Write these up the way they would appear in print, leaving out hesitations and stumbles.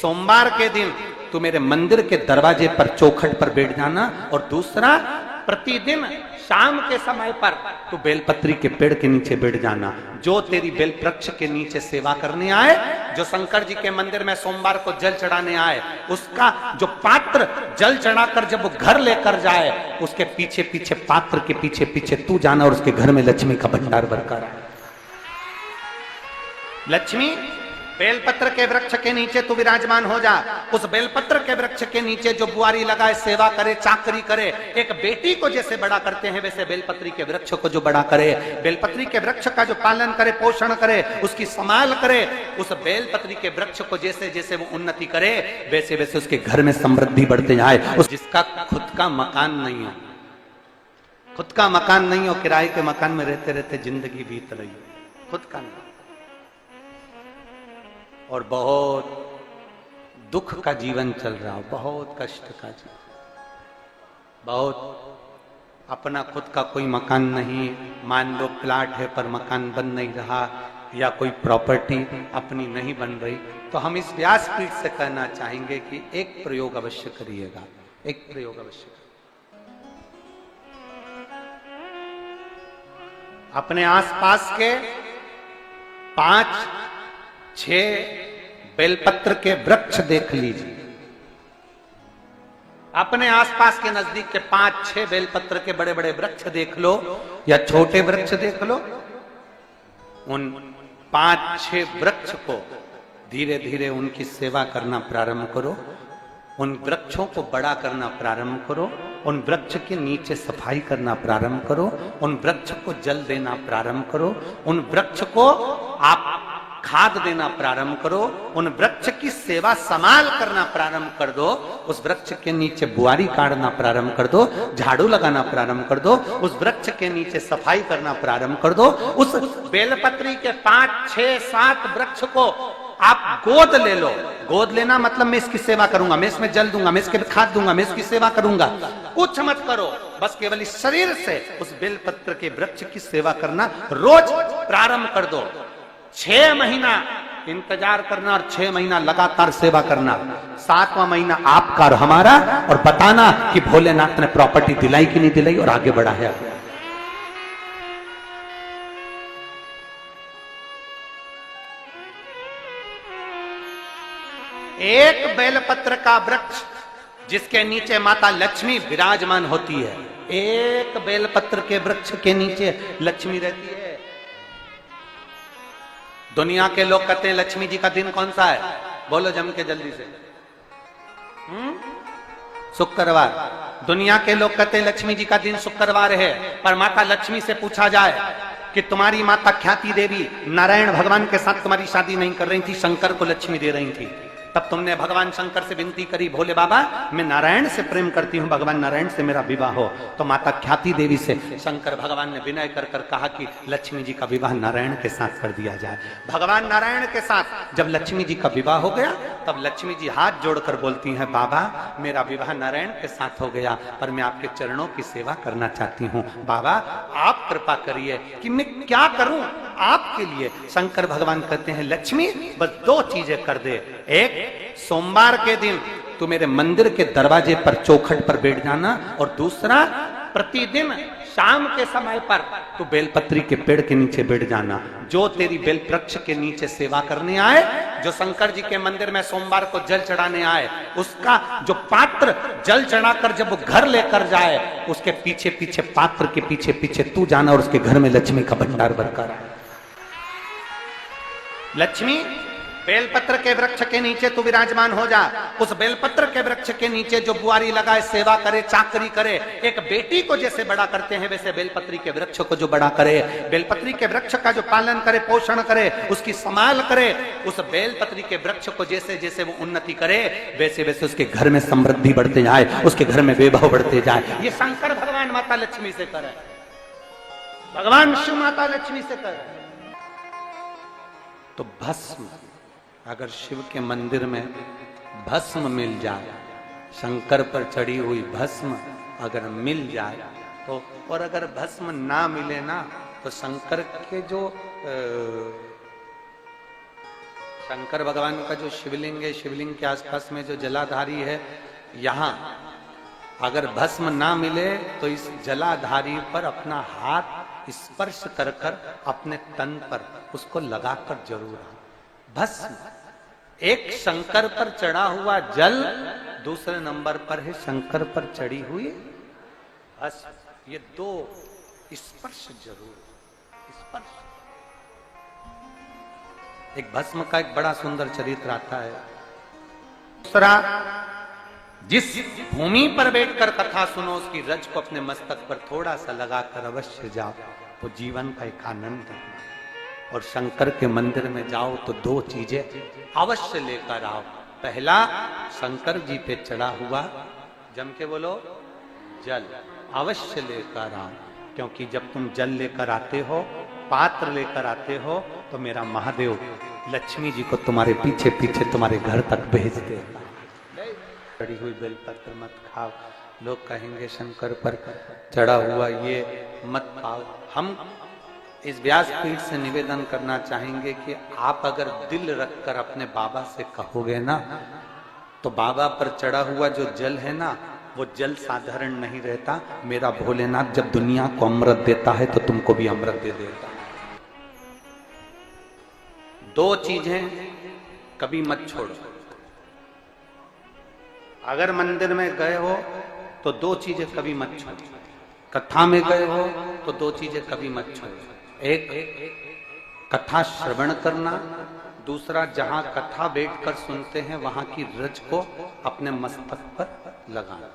सोमवार के दिन तू मेरे मंदिर के दरवाजे पर चौखट पर बैठ जाना, और दूसरा प्रतिदिन शाम के समय पर तू बेलपत्री के पेड़ के नीचे बैठ जाना। जो तेरी बेल वृक्ष के नीचे सेवा करने आए, जो शंकर जी के मंदिर में सोमवार को जल चढ़ाने आए, उसका जो पात्र जल चढ़ाकर जब वो घर लेकर जाए, उसके पीछे पीछे पात्र के पीछे पीछे तू जाना, और उसके घर में लक्ष्मी का भंडार भरकर आए। लक्ष्मी बेलपत्र के वृक्ष के नीचे तू विराजमान हो जा। उस बेलपत्र के वृक्ष के नीचे जो बुआरी लगाए, सेवा करे, चाकरी करे, एक बेटी को जैसे बड़ा करते हैं वैसे बेलपत्री के वृक्ष को जो बड़ा करे, बेलपत्री के वृक्ष का जो पालन करे, पोषण करे, उसकी संभाल करे, उस बेलपत्री के वृक्ष को जैसे जैसे वो उन्नति करे, वैसे वैसे उसके घर में समृद्धि बढ़ते जाए। उस जिसका खुद का मकान नहीं हो, खुद का मकान नहीं हो, किराए के मकान में रहते रहते जिंदगी बीत रही हो, खुद का नहीं, और बहुत दुख का जीवन चल रहा हो, बहुत कष्ट का जीवन, बहुत अपना खुद का कोई मकान नहीं, मान लो प्लाट है पर मकान बन नहीं रहा, या कोई प्रॉपर्टी अपनी नहीं बन रही, तो हम इस व्यासपीठ से कहना चाहेंगे कि एक प्रयोग अवश्य करिएगा, एक प्रयोग अवश्य। अपने आसपास के 5-6 बेलपत्र के वृक्ष देख लीजिए, अपने आसपास के नजदीक के 5-6 बेलपत्र के बड़े बड़े वृक्ष देख लो, या छोटे वृक्ष देख लो। उन 5-6 वृक्ष को धीरे धीरे उनकी सेवा करना प्रारंभ करो, उन वृक्षों को बड़ा करना प्रारंभ करो, उन वृक्ष के नीचे सफाई करना प्रारंभ करो, उन वृक्ष को जल देना प्रारंभ करो, उन वृक्ष को आप खाद देना प्रारंभ करो, उन वृक्ष की सेवा संभाल करना प्रारंभ कर दो, उस वृक्ष के नीचे बुआरी काटना प्रारंभ कर दो, झाड़ू लगाना प्रारंभ कर दो, उस वृक्ष के नीचे सफाई करना प्रारंभ कर दो। उस बेलपत्री के 5-6-7 वृक्ष को आप गोद ले लो। गोद लेना मतलब मैं इसकी सेवा करूंगा, मैं इसमें जल दूंगा, मैं इसके खाद दूंगा, मैं इसकी सेवा करूंगा, कुछ मत करो, बस केवल इस शरीर से उस बेलपत्र के वृक्ष की सेवा करना रोज प्रारंभ कर दो। 6 महीना इंतजार करना और 6 महीना लगातार सेवा करना, 7वां महीना आपका और हमारा, और बताना कि भोलेनाथ ने प्रॉपर्टी दिलाई कि नहीं दिलाई और आगे बढ़ा है। एक बेलपत्र का वृक्ष जिसके नीचे माता लक्ष्मी विराजमान होती है, एक बेलपत्र के वृक्ष के नीचे लक्ष्मी रहती है। दुनिया के लोग कहते हैं लक्ष्मी जी का दिन कौन सा है, बोलो जम के जल्दी से। शुक्रवार। दुनिया के लोग कहते हैं लक्ष्मी जी का दिन शुक्रवार है, पर माता लक्ष्मी से पूछा जाए कि तुम्हारी माता ख्याति देवी नारायण भगवान के साथ तुम्हारी शादी नहीं कर रही थी, शंकर को लक्ष्मी दे रही थी, तब तुमने भगवान शंकर से विनती करी, भोले बाबा मैं नारायण से प्रेम करती हूँ, भगवान नारायण से मेरा विवाह हो। तो माता ख्याति देवी से शंकर भगवान ने विनय कर कर कहा कि लक्ष्मी जी का विवाह नारायण के साथ कर दिया जाए। भगवान नारायण के साथ जब लक्ष्मी जी का विवाह हो गया, तब लक्ष्मी जी हाथ जोड़कर बोलती हैं, बाबा मेरा विवाह नारायण के साथ हो गया, पर मैं आपके चरणों की सेवा करना चाहती हूँ, बाबा आप कृपा करिए कि मैं क्या करूं आपके लिए। शंकर भगवान कहते हैं, लक्ष्मी बस 2 चीजें कर दे, एक सोमवार के दिन तू मेरे मंदिर के दरवाजे पर चौखट पर बैठ जाना, और दूसरा प्रतिदिन शाम के समय पर तू बेलपत्री के पेड़ के नीचे बैठ जाना। जो तेरी बेल वृक्ष के नीचे सेवा करने आए, जो शंकर जी के मंदिर में सोमवार को जल चढ़ाने आए, उसका जो पात्र जल चढ़ाकर जब वो घर लेकर जाए, उसके पीछे पीछे पात्र के पीछे पीछे तू जाना, और उसके घर में लक्ष्मी का भंडार भरकर आए। लक्ष्मी बेलपत्र के वृक्ष के नीचे तू विराजमान हो जा। उस बेलपत्र के वृक्ष के नीचे जो बुआरी लगाए, सेवा करे, चाकरी करे, एक बेटी को जैसे बड़ा करते हैं वैसे बेलपत्री के वृक्ष को जो बड़ा करे, बेलपत्री के वृक्ष का जो पालन करे, पोषण करे, उसकी संभाल करे, उस बेलपत्री के वृक्ष को जैसे जैसे वो उन्नति करे, वैसे वैसे उसके घर में समृद्धि बढ़ते जाए, उसके घर में वैभव बढ़ते जाए। ये शंकर भगवान माता लक्ष्मी से करे, भगवान शिव माता लक्ष्मी से करे। तो भस्म, अगर शिव के मंदिर में भस्म मिल जाए, शंकर पर चढ़ी हुई भस्म अगर मिल जाए तो, और अगर भस्म ना मिले ना, तो शंकर के जो शंकर भगवान का जो शिवलिंग है, शिवलिंग के आसपास में जो जलाधारी है, यहां अगर भस्म ना मिले तो इस जलाधारी पर अपना हाथ स्पर्श कर कर अपने तन पर उसको लगाकर जरूर आओ। भस्म एक शंकर पर चढ़ा हुआ जल, दूसरे नंबर पर है शंकर पर चढ़ी हुई भस्म। ये दो स्पर्श जरूर, स्पर्श। एक भस्म का एक बड़ा सुंदर चरित्र आता है। दूसरा, जिस भूमि पर बैठकर कथा सुनो उसकी रज को अपने मस्तक पर थोड़ा सा लगाकर अवश्य जाओ, वो जीवन का एक आनंद है। और शंकर के मंदिर में जाओ तो दो चीजें अवश्य लेकर आओ। पहला, शंकर जी पे चढ़ा हुआ, जम के बोलो, जल अवश्य लेकर आओ। क्योंकि जब तुम जल लेकर आते हो, पात्र लेकर आते हो, तो मेरा महादेव लक्ष्मी जी को तुम्हारे पीछे पीछे तुम्हारे घर तक भेज देगा। चढ़ी हुई बेलपत्र मत खाओ, लोग कहेंगे शंकर पर चढ़ा हुआ ये मत खाओ। हम इस व्यासपीठ से निवेदन करना चाहेंगे कि आप अगर दिल रखकर अपने बाबा से कहोगे ना, तो बाबा पर चढ़ा हुआ जो जल है ना, वो जल साधारण नहीं रहता। मेरा भोलेनाथ जब दुनिया को अमृत देता है तो तुमको भी अमृत दे देता है। दो चीजें कभी मत छोड़ो। अगर मंदिर में गए हो तो दो चीजें कभी मत छोड़ो। कथा में गए हो तो दो चीजें कभी मत छोड़ो। एक, कथा श्रवण करना। दूसरा, जहां कथा बैठकर सुनते हैं वहां की रज को अपने मस्तक पर लगाना।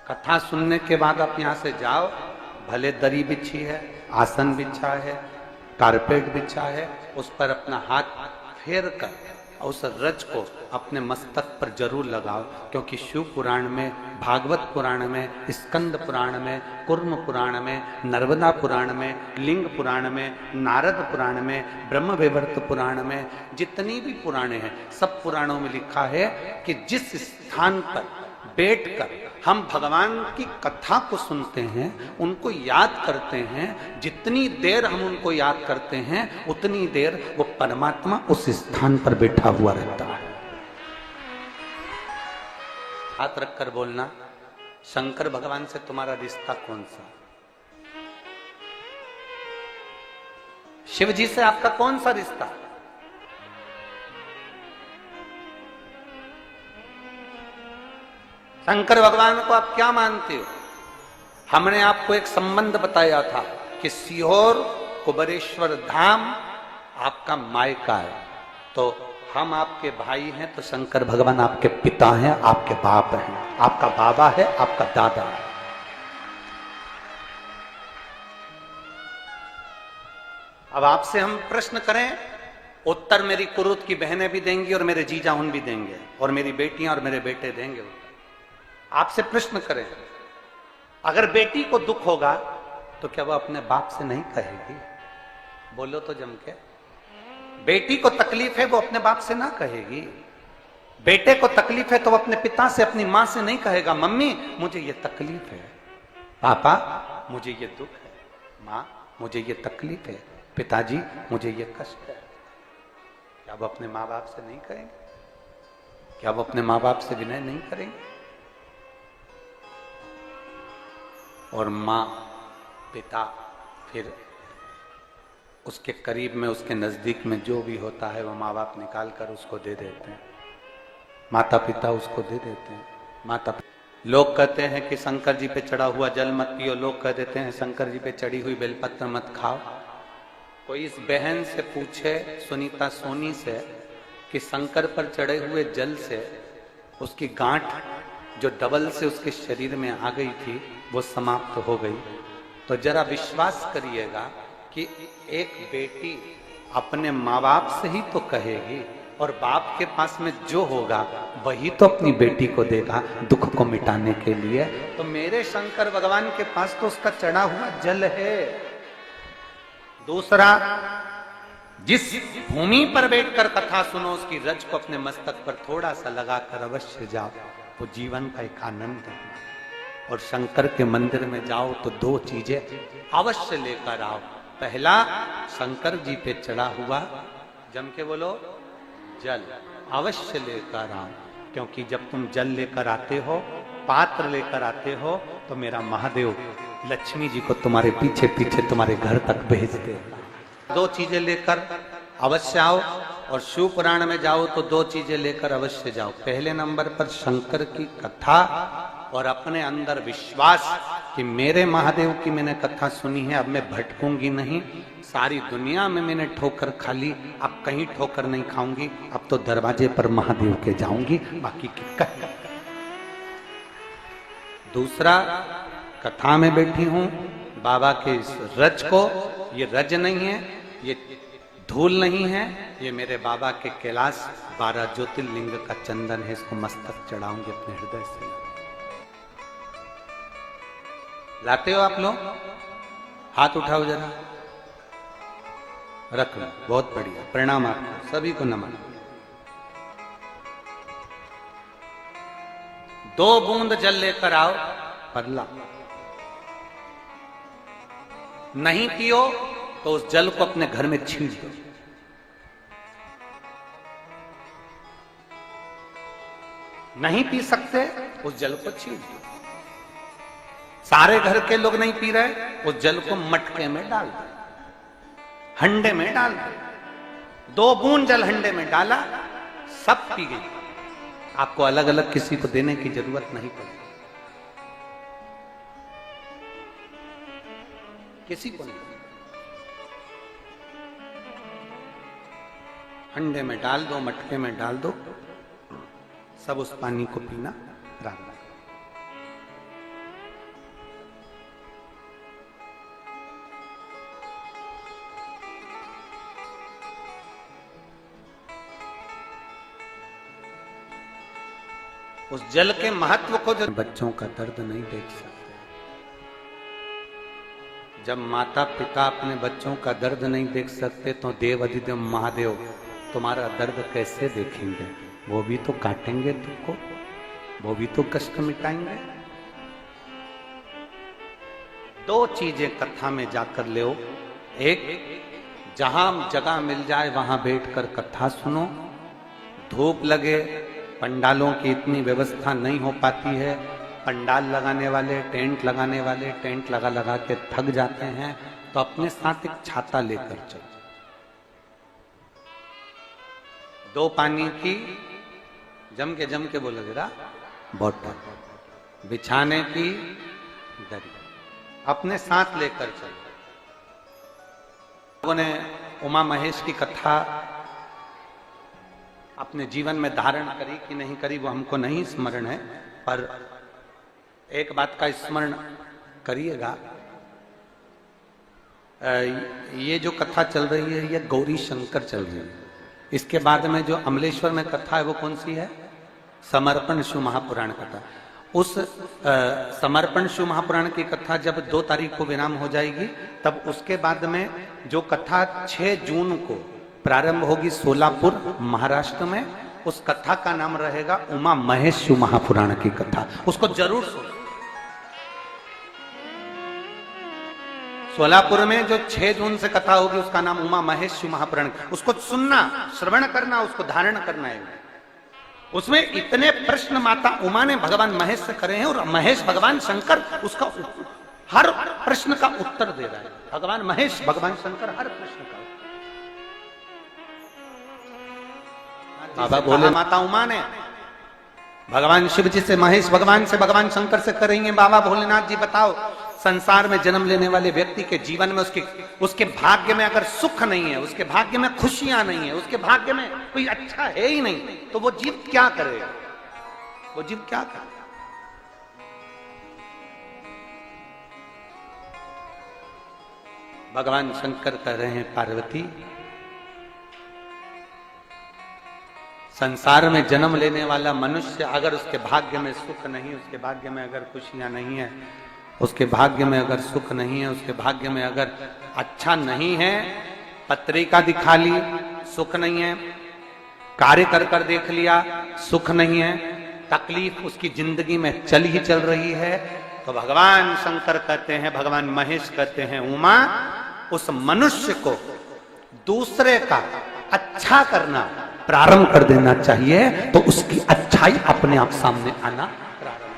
कथा सुनने के बाद आप यहां से जाओ, भले दरी बिछी है, आसन बिछा है, कारपेट बिछा है, उस पर अपना हाथ फेर कर उस रज को अपने मस्तक पर जरूर लगाओ। क्योंकि शिव पुराण में, भागवत पुराण में, स्कंद पुराण में, कुर्म पुराण में, नर्मदा पुराण में, लिंग पुराण में, नारद पुराण में, ब्रह्म वैवर्त पुराण में, जितनी भी पुराणे हैं, सब पुराणों में लिखा है कि जिस स्थान पर बैठकर हम भगवान की कथा को सुनते हैं, उनको याद करते हैं, जितनी देर हम उनको याद करते हैं उतनी देर वो परमात्मा उस स्थान पर बैठा हुआ रहता है। हाथ रखकर बोलना, शंकर भगवान से तुम्हारा रिश्ता कौन सा? शिव जी से आपका कौन सा रिश्ता? शंकर भगवान को आप क्या मानते हो? हमने आपको एक संबंध बताया था कि सीहोर कुबेरेश्वर धाम आपका मायका है, तो हम आपके भाई हैं, तो शंकर भगवान आपके पिता हैं, आपके बाप हैं, आपका बाबा है, आपका दादा है। अब आपसे हम प्रश्न करें, उत्तर मेरी कुरुत की बहनें भी देंगी और मेरे जीजा उन भी देंगे और मेरी बेटियां और मेरे बेटे देंगे। आपसे प्रश्न करें, अगर बेटी को दुख होगा तो क्या वो अपने बाप से नहीं कहेगी? बोलो तो जम के। बेटी को तकलीफ है, वो अपने बाप से ना कहेगी। बेटे को तकलीफ है तो वो अपने पिता से, अपनी मां से नहीं कहेगा, मम्मी मुझे ये तकलीफ है, पापा मुझे ये दुख है, मां मुझे ये तकलीफ है, पिताजी मुझे ये कष्ट है। क्या वो अपने माँ बाप से नहीं कहेंगे? क्या वो अपने माँ बाप से विनय नहीं करेंगे? और माँ, पिता, फिर उसके करीब में, उसके नजदीक में जो भी होता है वो माँ बाप निकाल कर उसको दे देते हैं, माता पिता उसको दे देते हैं। माता लोग कहते हैं कि शंकर जी पे चढ़ा हुआ जल मत पियो, लोग कह देते हैं शंकर जी पे चढ़ी हुई बेलपत्र मत खाओ। कोई इस बहन से पूछे, सुनीता सोनी से, कि शंकर पर चढ़े हुए जल से उसकी गांठ जो डबल से उसके शरीर में आ गई थी वो समाप्त हो गई, तो जरा विश्वास करिएगा कि एक बेटी अपने माँ बाप से ही तो कहेगी, और बाप के पास में जो होगा वही तो अपनी बेटी को देगा दुख को मिटाने के लिए। तो मेरे शंकर भगवान के पास तो उसका चढ़ा हुआ जल है। दूसरा, जिस भूमि पर बैठकर कथा सुनो उसकी रज को अपने मस्तक पर थोड़ा सा लगाकर अवश्य जाओ, वो जीवन का एक आनंद है। और शंकर के मंदिर में जाओ तो दो चीजें अवश्य लेकर आओ। पहला, शंकर जी पे चढ़ा हुआ जम के बोलो, जल अवश्य लेकर आओ, क्योंकि जब तुम जल लेकर आते हो, पात्र लेकर आते हो, तो मेरा महादेव लक्ष्मी जी को तुम्हारे पीछे पीछे तुम्हारे घर तक भेजते हैं। दो चीजें लेकर अवश्य आओ, और शिव पुराण में जाओ तो दो चीजें लेकर अवश्य जाओ। पहले नंबर पर शंकर की कथा और अपने अंदर विश्वास कि मेरे महादेव की मैंने कथा सुनी है, अब मैं भटकूंगी नहीं। सारी दुनिया में मैंने ठोकर खा ली, अब कहीं ठोकर नहीं खाऊंगी, अब तो दरवाजे पर महादेव के जाऊंगी, बाकी की कह। दूसरा, कथा में बैठी हूं बाबा के इस रज को, ये रज नहीं है, ये धूल नहीं है, ये मेरे बाबा के कैलाश 12 ज्योतिर्लिंग का चंदन है, इसको मस्तक चढ़ाऊंगे अपने हृदय से। लाते हो आप लोग? हाथ उठाओ जरा, रख लो, बहुत बढ़िया, प्रणाम आपको सभी को, नमन। 2 बूंद जल लेकर आओ, परला। नहीं पियो तो उस जल को अपने घर में छींट दो। नहीं पी सकते, उस जल को छींट दो। सारे घर के लोग नहीं पी रहे, उस जल को मटके में डाल दो, हंडे में डाल दो। 2 बूंद जल हंडे में डाला, सब पी गई। आपको अलग अलग किसी को देने की जरूरत नहीं पड़ी, किसी को नहीं। हंडे में डाल दो, मटके में डाल दो, सब उस पानी को पीना राम। उस जल के महत्व को जो बच्चों का दर्द नहीं देख सकते, जब माता पिता अपने बच्चों का दर्द नहीं देख सकते, तो देव अधिदेव महादेव तुम्हारा दर्द कैसे देखेंगे? वो भी तो काटेंगे तुमको, वो भी तो कष्ट मिटाएंगे। 2 चीजें कथा में जाकर ले। एक, जहां जगह मिल जाए वहां बैठकर कथा सुनो। धूप लगे, पंडालों की इतनी व्यवस्था नहीं हो पाती है, पंडाल लगाने वाले, टेंट लगाने वाले टेंट लगा लगा के थक जाते हैं, तो अपने साथ एक छाता लेकर चलो। 2 पानी की जम के बोलो जरा, बोतल, बिछाने की दरी अपने साथ लेकर चलो। लोगों ने उमा महेश की कथा अपने जीवन में धारण करी कि नहीं करी वो हमको नहीं स्मरण है, पर एक बात का स्मरण करिएगा, ये जो कथा चल रही है ये गौरी शंकर चल रही है। इसके बाद में जो अमलेश्वर में कथा है वो कौन सी है? समर्पण शिव महापुराण कथा। उस समर्पण शिव महापुराण की कथा जब 2 तारीख को विराम हो जाएगी, तब उसके बाद में जो कथा 6 जून को प्रारंभ होगी सोलापुर महाराष्ट्र में, उस कथा का नाम रहेगा उमा महेश शिव महापुराण की कथा। उसको जरूर सुनो। सोलापुर में जो 6 जून से कथा होगी उसका नाम उमा महेश शिव महापुराण। उसको सुनना, श्रवण करना, उसको धारण करना है। उसमें इतने प्रश्न माता उमा ने भगवान महेश से करे हैं, और महेश भगवान शंकर उसका हर प्रश्न का उत्तर दे रहा है। भगवान महेश भगवान शंकर हर प्रश्न का। बाबा बोले माता उमा ने भगवान शिव जी से, महेश भगवान से, भगवान शंकर से करेंगे, बाबा भोलेनाथ जी बताओ, संसार में जन्म लेने वाले व्यक्ति के जीवन में उसके भाग्य में अगर सुख नहीं है, उसके भाग्य में खुशियां नहीं है, उसके भाग्य में कोई अच्छा है ही नहीं, तो वो जीव क्या करेगा? वो जीव क्या करेगा? भगवान शंकर कह रहे हैं, पार्वती, संसार में जन्म लेने वाला मनुष्य अगर उसके भाग्य में सुख नहीं, उसके भाग्य में अगर खुशियां नहीं है, उसके भाग्य में अगर सुख नहीं है, उसके भाग्य में अगर अच्छा नहीं है, पत्रिका दिखा ली सुख नहीं है, कार्य कर देख लिया सुख नहीं है, तकलीफ उसकी जिंदगी में चल ही चल रही है, तो भगवान शंकर कहते हैं, भगवान महेश कहते हैं, उमा, उस मनुष्य को दूसरे का अच्छा करना प्रारंभ कर देना चाहिए, तो उसकी अच्छाई अपने आप सामने आना प्रारंभ